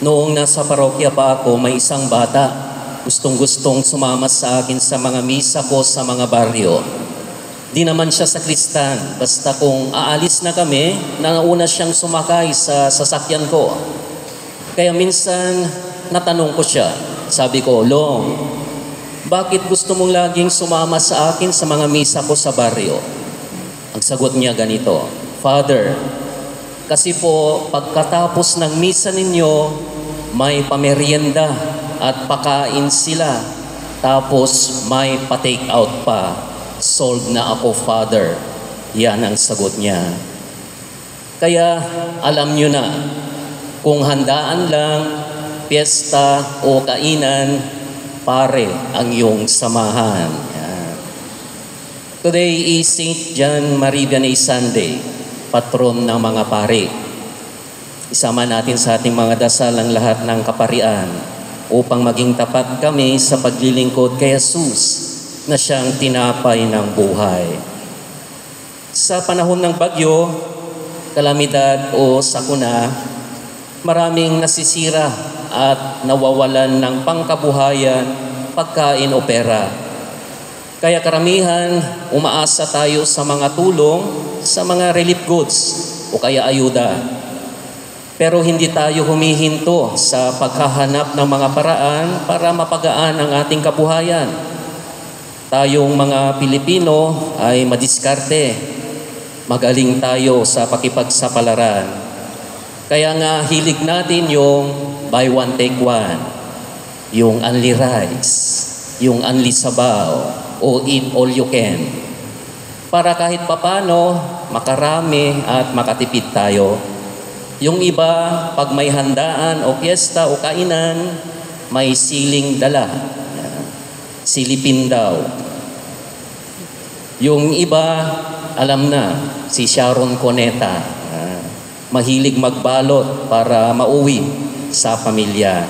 Noong nasa parokya pa ako, may isang bata. Gustong-gustong sumama sa akin sa mga misa ko sa mga baryo. Di naman siya sakristan. Basta kung aalis na kami, nauna siyang sumakay sa sasakyan ko. Kaya minsan, natanong ko siya. Sabi ko, Long, bakit gusto mong laging sumama sa akin sa mga misa ko sa baryo? Ang sagot niya ganito, Father, kasi po pagkatapos ng misa ninyo, may pamerienda at pakain sila. Tapos may pa-take out pa. Sold na ako, Father. Yan ang sagot niya. Kaya alam nyo na, kung handaan lang, piyesta o kainan, pare ang iyong samahan. Yan. Today is St. John Marie Vianney Sunday, patron ng mga pare. Isama natin sa ating mga dasal ang lahat ng kaparian upang maging tapat kami sa paglilingkod kay Jesus na siyang tinapay ng buhay. Sa panahon ng bagyo, kalamidad o sakuna, maraming nasisira at nawawalan ng pangkabuhayan, pagkain o pera. Kaya karamihan, umaasa tayo sa mga tulong, sa mga relief goods o kaya ayuda. Pero hindi tayo humihinto sa paghahanap ng mga paraan para mapagaan ang ating kabuhayan. Tayong mga Pilipino ay madiskarte. Magaling tayo sa pakipagsapalaran. Kaya nga hilig natin yung buy one take one, yung only rice, yung only sabaw, o eat all you can. Para kahit papano, makarami at makatipid tayo. Yung iba, pag may handaan o piyesta o kainan, may siling dala. Silipin daw. Yung iba, alam na, si Sharon Cuneta. Mahilig magbalot para mauwi sa pamilya.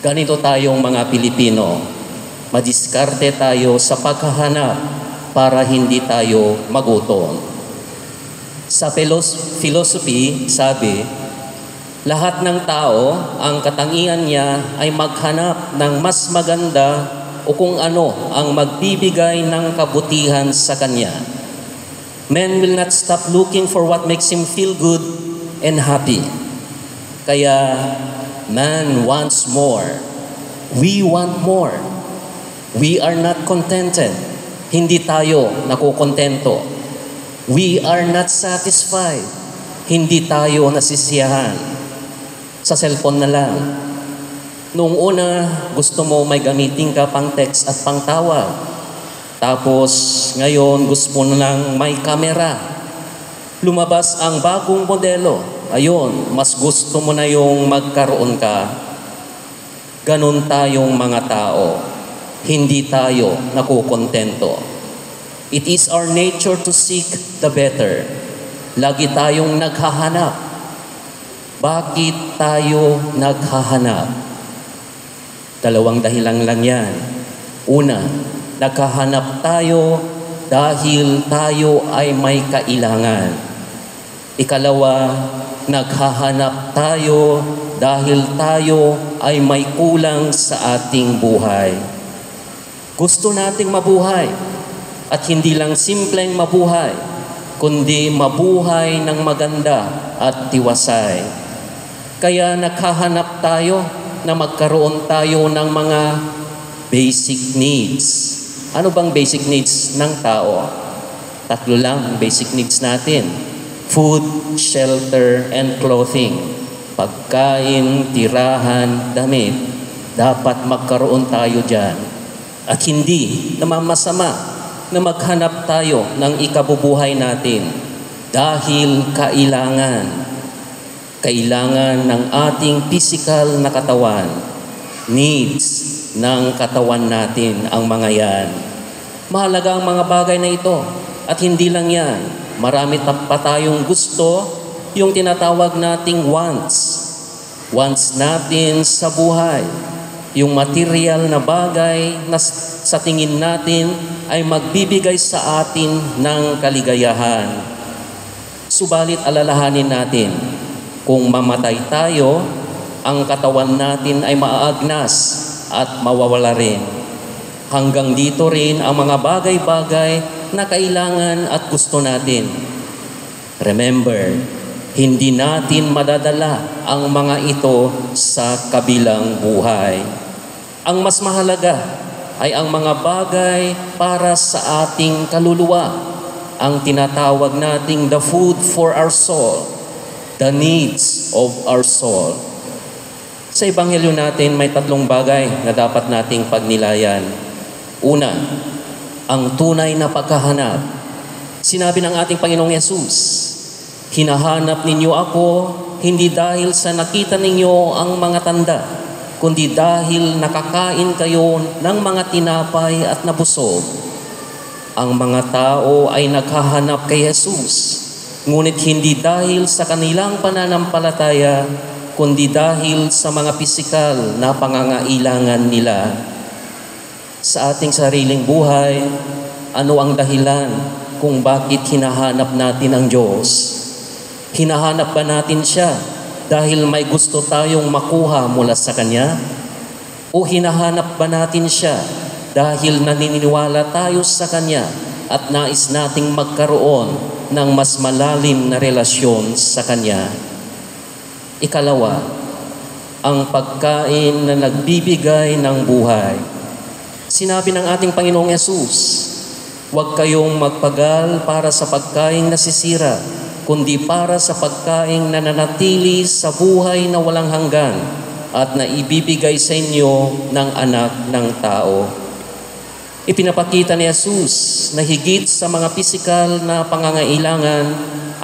Ganito tayong mga Pilipino. Madiskarte tayo sa paghahanap para hindi tayo magutom. Sa philosophy, sabi, lahat ng tao, ang katangian niya ay maghanap ng mas maganda o kung ano ang magbibigay ng kabutihan sa kanya. Man will not stop looking for what makes him feel good and happy. Kaya, man wants more. We want more. We are not contented. Hindi tayo nakukontento. We are not satisfied. Hindi tayo nasisiyahan. Sa cellphone na lang. Noong una, gusto mo may gamitin ka pang text at pang tawag. Tapos, ngayon, gusto mo lang may kamera. Lumabas ang bagong modelo. Ayun, mas gusto mo na yung magkaroon ka. Ganon tayong mga tao. Hindi tayo nakukontento. It is our nature to seek the better. Lagi tayong naghahanap. Bakit tayo naghahanap? Dalawang dahilan lang yan. Una, naghahanap tayo dahil tayo ay may kailangan. Ikalawa, naghahanap tayo dahil tayo ay may kulang sa ating buhay. Gusto nating mabuhay. At hindi lang simpleng mabuhay, kundi mabuhay ng maganda at tiwasay. Kaya naghahanap tayo na magkaroon tayo ng mga basic needs. Ano bang basic needs ng tao? Tatlo lang ang basic needs natin. Food, shelter, and clothing. Pagkain, tirahan, damit. Dapat magkaroon tayo dyan. At hindi namamasama na maghanap tayo ng ikabubuhay natin dahil kailangan ng ating physical na katawan, needs ng katawan natin ang mga yan. Mahalaga ang mga bagay na ito at hindi lang yan. Marami pa tayong gusto, yung tinatawag nating wants. Wants natin sa buhay. Yung material na bagay na sa tingin natin ay magbibigay sa atin ng kaligayahan. Subalit alalahanin natin, kung mamatay tayo, ang katawan natin ay maaagnas at mawawala rin. Hanggang dito rin ang mga bagay-bagay na kailangan at gusto natin. Remember, hindi natin madadala ang mga ito sa kabilang buhay. Ang mas mahalaga ay ang mga bagay para sa ating kaluluwa, ang tinatawag nating the food for our soul, the needs of our soul. Sa Ebanghelyo natin, may 3 bagay na dapat nating pagnilayan. Una, ang tunay na paghahanap. Sinabi ng ating Panginoong Yesus, hinahanap ninyo ako, hindi dahil sa nakita ninyo ang mga tanda, kundi dahil nakakain kayo ng mga tinapay at nabusog. Ang mga tao ay naghahanap kay Jesus, ngunit hindi dahil sa kanilang pananampalataya, kundi dahil sa mga pisikal na pangangailangan nila. Sa ating sariling buhay, ano ang dahilan kung bakit hinahanap natin ang Diyos? Hinahanap ba natin siya dahil may gusto tayong makuha mula sa Kanya? O hinahanap ba natin siya dahil naniniwala tayo sa Kanya at nais nating magkaroon ng mas malalim na relasyon sa Kanya? Ikalawa, ang pagkain na nagbibigay ng buhay. Sinabi ng ating Panginoong Yesus, huwag kayong magpagal para sa pagkaing nasisira, kundi para sa pagkaing nananatili sa buhay na walang hanggan at na ibibigay sa inyo ng anak ng tao. Ipinapakita ni Jesus na higit sa mga pisikal na pangangailangan,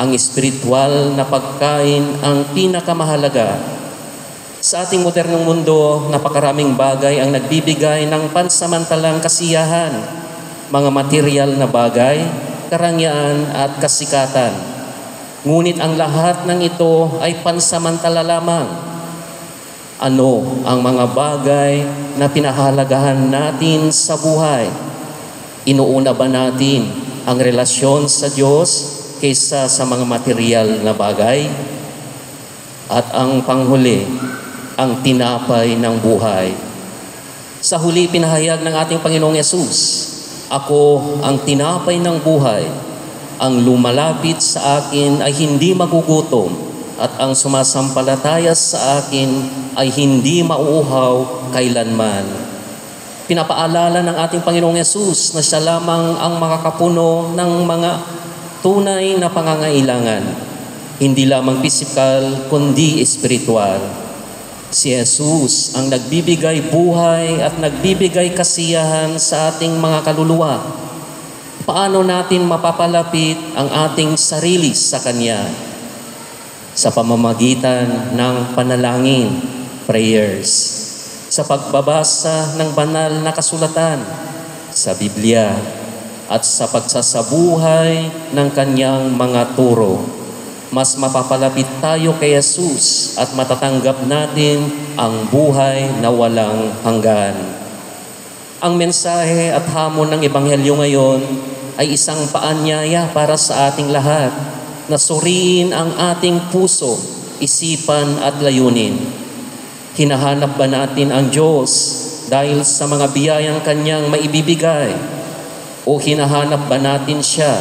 ang espiritual na pagkain ang pinakamahalaga. Sa ating modernong mundo, napakaraming bagay ang nagbibigay ng pansamantalang kasiyahan, mga material na bagay, karangyaan at kasikatan. Ngunit ang lahat ng ito ay pansamantala lamang. Ano ang mga bagay na pinahalagahan natin sa buhay? Inuuna ba natin ang relasyon sa Diyos kaysa sa mga material na bagay? At ang panghuli, ang tinapay ng buhay. Sa huli, pinahayag ng ating Panginoong Yesus, ako ang tinapay ng buhay. Ang lumalapit sa akin ay hindi magugutom at ang sumasampalataya sa akin ay hindi mauuhaw kailanman. Pinapaalala ng ating Panginoong Yesus na siya lamang ang makakapuno ng mga tunay na pangangailangan, hindi lamang pisikal kundi espiritual. Si Jesus ang nagbibigay buhay at nagbibigay kasiyahan sa ating mga kaluluwa. Paano natin mapapalapit ang ating sarili sa Kanya? Sa pamamagitan ng panalangin, prayers, sa pagbabasa ng banal na kasulatan, sa Biblia, at sa pagsasabuhay ng Kanyang mga turo. Mas mapapalapit tayo kay Jesus at matatanggap natin ang buhay na walang hanggan. Ang mensahe at hamon ng Ebanghelyo ngayon ay isang paanyaya para sa ating lahat na suriin ang ating puso, isipan at layunin. Hinahanap ba natin ang Diyos dahil sa mga biyayang Kanyang maibibigay? O hinahanap ba natin siya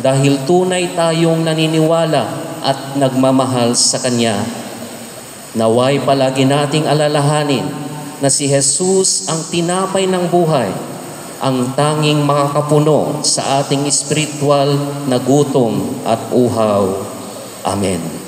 dahil tunay tayong naniniwala at nagmamahal sa Kanya? Naway palagi nating alalahanin na si Jesus ang tinapay ng buhay, ang tanging makakapuno sa ating espiritual na gutom at uhaw. Amen.